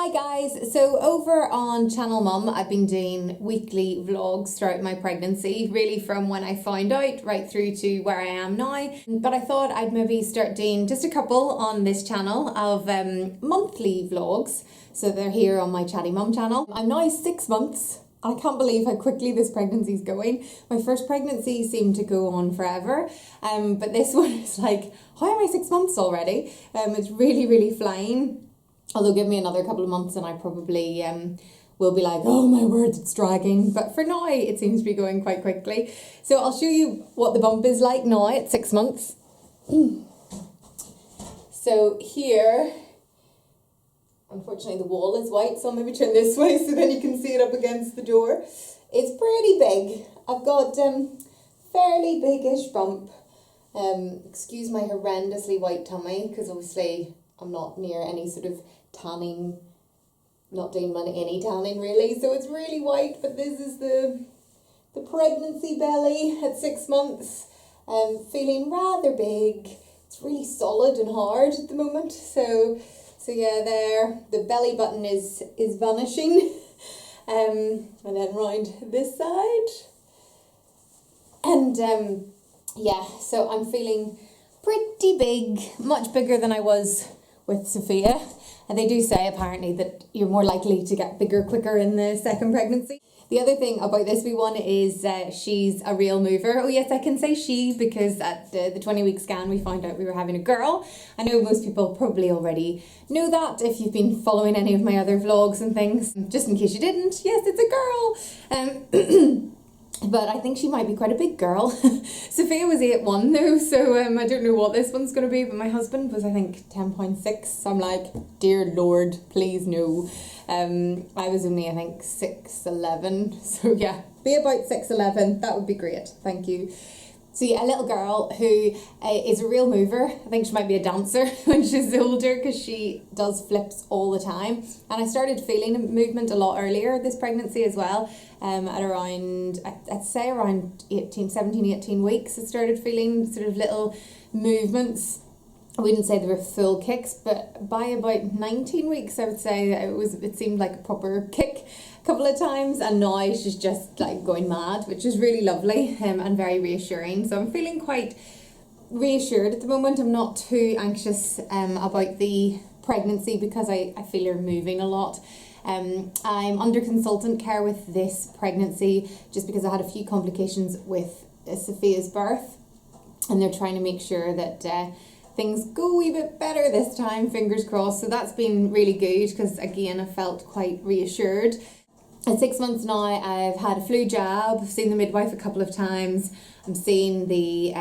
Hi guys, so over on Channel Mum I've been doing weekly vlogs throughout my pregnancy, really from when I found out right through to where I am now, but I thought I'd maybe start doing just a couple on this channel of monthly vlogs, so they're here on my Chatty Mum channel. I'm now 6 months. I can't believe how quickly this pregnancy is going. My first pregnancy seemed to go on forever, but this one is like, how am I 6 months already? It's really flying. Although give me another couple of months and I probably will be like, oh my word, it's dragging. But for now, it seems to be going quite quickly. So I'll show you what the bump is like now at 6 months. So here, unfortunately the wall is white, so I'll maybe turn this way so then you can see it up against the door. It's pretty big. I've got fairly big-ish bump. Excuse my horrendously white tummy, because obviously I'm not near any sort of tanning, not doing any tanning really, so it's really white, but this is the pregnancy belly at 6 months. Feeling rather big. It's really solid and hard at the moment, so yeah, there, the belly button is vanishing. And then round this side. And yeah, so I'm feeling pretty big, much bigger than I was with Sophia. And they do say apparently that you're more likely to get bigger quicker in the second pregnancy. The other thing about this wee one is she's a real mover. Oh yes, I can say she because at the 20-week scan we found out we were having a girl. I know most people probably already know that if you've been following any of my other vlogs and things. Just in case you didn't, yes, it's a girl. But I think she might be quite a big girl. Sophia was 8'1" though, so I don't know what this one's going to be, but my husband was, I think, 10.6, so I'm like, dear Lord, please no. I was only, I think, 6'11", so yeah, be about 6'11", that would be great, thank you. So yeah, a little girl who is a real mover. I think she might be a dancer when she's older because she does flips all the time. And I started feeling movement a lot earlier this pregnancy as well. At around, I'd say around 17, 18 weeks, I started feeling sort of little movements. I wouldn't say they were full kicks, but by about 19 weeks, I would say it seemed like a proper kick a couple of times, and now she's just like going mad, which is really lovely and very reassuring. So I'm feeling quite reassured at the moment. I'm not too anxious about the pregnancy because I feel her moving a lot. I'm under consultant care with this pregnancy just because I had a few complications with Sophia's birth, and they're trying to make sure that things go a wee bit better this time, fingers crossed. So that's been really good because again I felt quite reassured. At 6 months now I've had a flu jab, I've seen the midwife a couple of times, I've seen the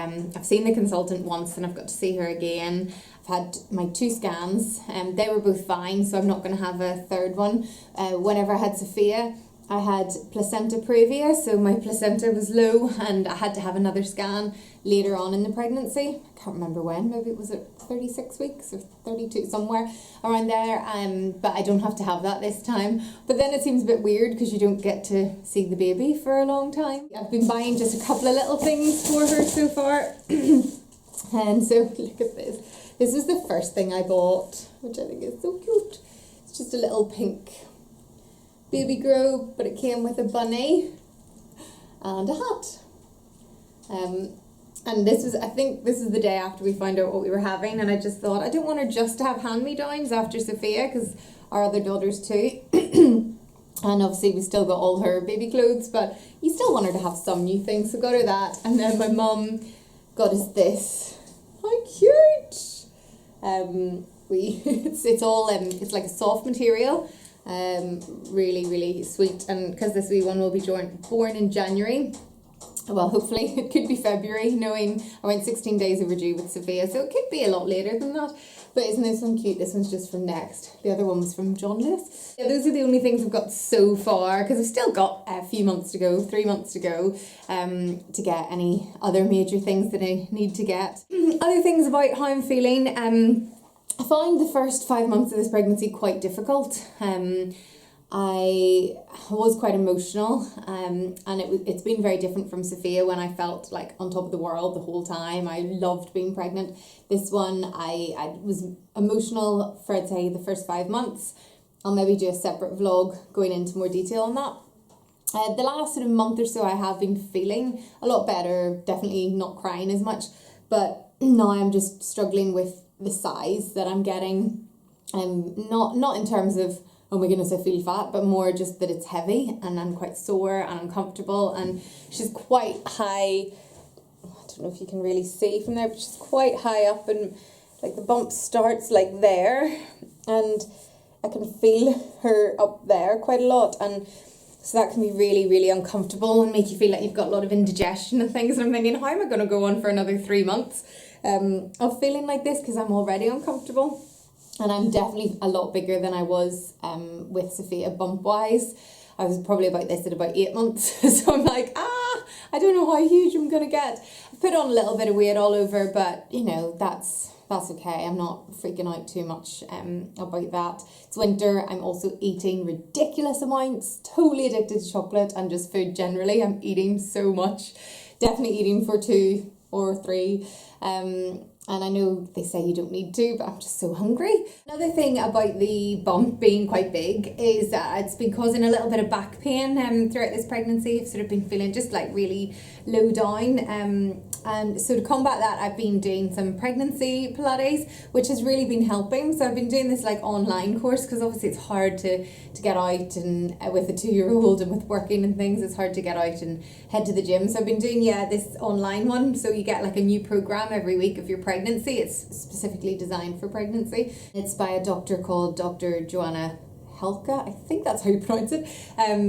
consultant once and I've got to see her again. I've had my 2 scans and they were both fine, so I'm not going to have a third one. Whenever I had Sophia I had placenta previa, so my placenta was low and I had to have another scan later on in the pregnancy. I can't remember when, maybe it was at 36 weeks or 32, somewhere around there, but I don't have to have that this time. But then it seems a bit weird because you don't get to see the baby for a long time. I've been buying just a couple of little things for her so far. And so look at this. This was the first thing I bought, which I think is so cute. It's just a little pink baby grow, but it came with a bunny and a hat. And this was, I think this is the day after we found out what we were having, and I just thought I don't want her just to have hand-me-downs after Sophia because our other daughter's too. And obviously we still got all her baby clothes, but you still want her to have some new things, so got her that. And then my mum got us this. How cute! It's all it's like a soft material. Really sweet, and because this wee one will be born in January, well hopefully it could be February, knowing I went 16 days overdue with Sophia, so it could be a lot later than that. But isn't this one cute? This one's just from Next. The other one was from John Lewis. Yeah, those are the only things I've got so far because I've still got a few months to go, 3 months to go, to get any other major things that I need to get. Other things about how I'm feeling. I found the first 5 months of this pregnancy quite difficult. I was quite emotional, and it's been very different from Sophia when I felt like on top of the world the whole time. I loved being pregnant. This one, I was emotional for, I'd say, the first 5 months, I'll maybe do a separate vlog going into more detail on that. The last sort of month or so I have been feeling a lot better, definitely not crying as much, but now I'm just struggling with the size that I'm getting. Not in terms of, oh my goodness, I feel fat, but more just that it's heavy and I'm quite sore and uncomfortable, and she's quite high. I don't know if you can really see from there, but she's quite high up, and like the bump starts like there, and I can feel her up there quite a lot, and so that can be really, really uncomfortable and make you feel like you've got a lot of indigestion and things. And I'm thinking, how am I going to go on for another 3 months of feeling like this, because I'm already uncomfortable. And I'm definitely a lot bigger than I was with Sophia bump-wise. I was probably about this at about 8 months. So I'm like, I don't know how huge I'm going to get. I've put on a little bit of weight all over, but, you know, that's okay. I'm not freaking out too much about that. It's winter. I'm also eating ridiculous amounts, totally addicted to chocolate and just food generally. I'm eating so much, definitely eating for 2 or 3. And I know they say you don't need to, but I'm just so hungry. Another thing about the bump being quite big is that it's been causing a little bit of back pain throughout this pregnancy. I've sort of been feeling just like really low down. And so to combat that, I've been doing some pregnancy Pilates, which has really been helping. So I've been doing this like online course, because obviously it's hard to get out, and with a 2-year-old and with working and things, it's hard to get out and head to the gym. So I've been doing, this online one. So you get like a new program every week of your pregnancy. It's specifically designed for pregnancy. It's by a doctor called Dr. Joanna Helka, I think that's how you pronounce it,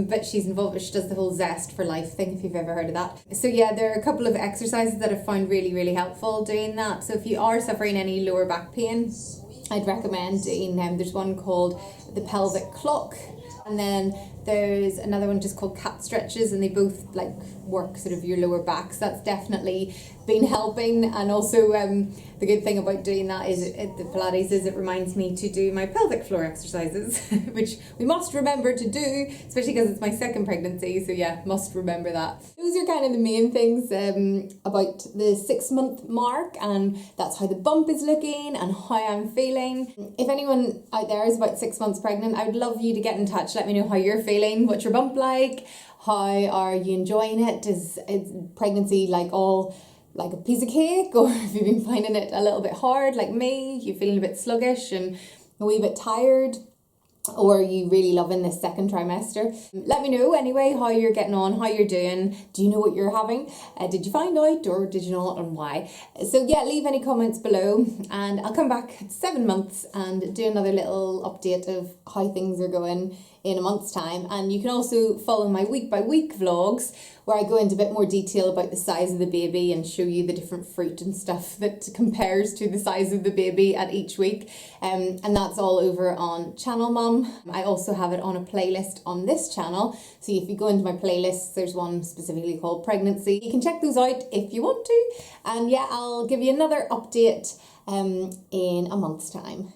but she's involved. She does the whole Zest for Life thing, if you've ever heard of that. So yeah, there are a couple of exercises that I've found really, really helpful doing that. So if you are suffering any lower back pain, I'd recommend doing there's one called the pelvic clock, and then there's another one just called cat stretches, and they both like work sort of your lower back. So that's definitely been helping. And also the good thing about doing that is the Pilates is it reminds me to do my pelvic floor exercises, which we must remember to do, especially because it's my second pregnancy. So yeah, must remember that. Those are kind of the main things about the 6-month mark, and that's how the bump is looking and how I'm feeling. If anyone out there is about 6 months pregnant, I would love you to get in touch. Let me know how you're feeling. What's your bump like? How are you enjoying it? Is pregnancy like all like a piece of cake, or have you been finding it a little bit hard like me? You feeling a bit sluggish and a wee bit tired? Or are you really loving this second trimester? Let me know anyway how you're getting on, how you're doing. Do you know what you're having? Did you find out, or did you not, and why? So yeah, leave any comments below, and I'll come back at 7 months and do another little update of how things are going in a month's time. And you can also follow my week by week vlogs, where I go into a bit more detail about the size of the baby and show you the different fruit and stuff that compares to the size of the baby at each week. And that's all over on Channel Mum. I also have it on a playlist on this channel. So if you go into my playlists, there's one specifically called Pregnancy. You can check those out if you want to. And yeah, I'll give you another update in a month's time.